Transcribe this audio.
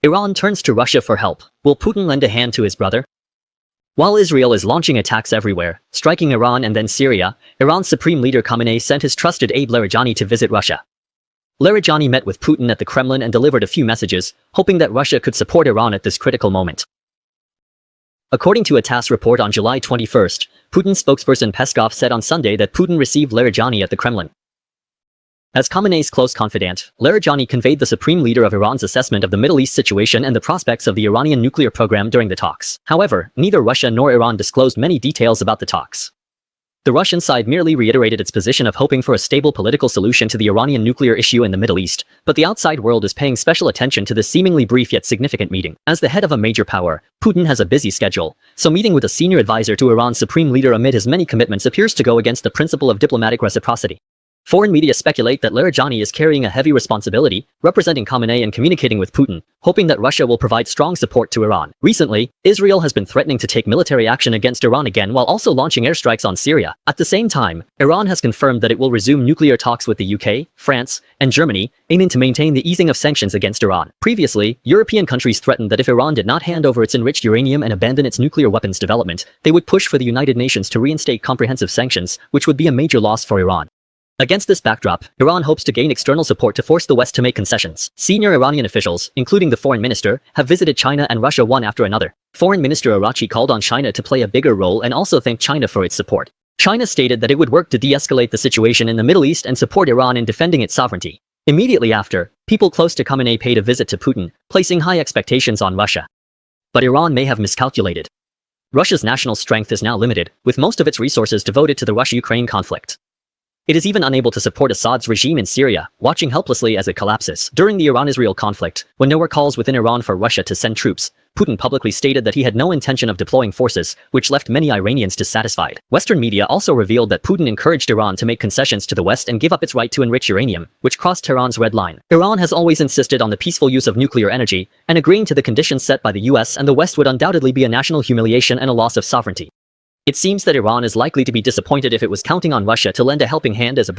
Iran turns to Russia for help. Will Putin lend a hand to his brother? While Israel is launching attacks everywhere, striking Iran and then Syria, Iran's Supreme Leader Khamenei sent his trusted aide Larijani to visit Russia. Larijani met with Putin at the Kremlin and delivered a few messages, hoping that Russia could support Iran at this critical moment. According to a TASS report on July 21, Putin's spokesperson Peskov said on Sunday that Putin received Larijani at the Kremlin. As Khamenei's close confidant, Larijani conveyed the supreme leader of Iran's assessment of the Middle East situation and the prospects of the Iranian nuclear program during the talks. However, neither Russia nor Iran disclosed many details about the talks. The Russian side merely reiterated its position of hoping for a stable political solution to the Iranian nuclear issue in the Middle East, but the outside world is paying special attention to this seemingly brief yet significant meeting. As the head of a major power, Putin has a busy schedule, so meeting with a senior advisor to Iran's supreme leader amid his many commitments appears to go against the principle of diplomatic reciprocity. Foreign media speculate that Larijani is carrying a heavy responsibility, representing Khamenei and communicating with Putin, hoping that Russia will provide strong support to Iran. Recently, Israel has been threatening to take military action against Iran again while also launching airstrikes on Syria. At the same time, Iran has confirmed that it will resume nuclear talks with the UK, France, and Germany, aiming to maintain the easing of sanctions against Iran. Previously, European countries threatened that if Iran did not hand over its enriched uranium and abandon its nuclear weapons development, they would push for the United Nations to reinstate comprehensive sanctions, which would be a major loss for Iran. Against this backdrop, Iran hopes to gain external support to force the West to make concessions. Senior Iranian officials, including the foreign minister, have visited China and Russia one after another. Foreign Minister Araghchi called on China to play a bigger role and also thanked China for its support. China stated that it would work to de-escalate the situation in the Middle East and support Iran in defending its sovereignty. Immediately after, people close to Khamenei paid a visit to Putin, placing high expectations on Russia. But Iran may have miscalculated. Russia's national strength is now limited, with most of its resources devoted to the Russia-Ukraine conflict. It is even unable to support Assad's regime in Syria, watching helplessly as it collapses. During the Iran-Israel conflict, when there were calls within Iran for Russia to send troops, Putin publicly stated that he had no intention of deploying forces, which left many Iranians dissatisfied. Western media also revealed that Putin encouraged Iran to make concessions to the West and give up its right to enrich uranium, which crossed Tehran's red line. Iran has always insisted on the peaceful use of nuclear energy, and agreeing to the conditions set by the US and the West would undoubtedly be a national humiliation and a loss of sovereignty. It seems that Iran is likely to be disappointed if it was counting on Russia to lend a helping hand as a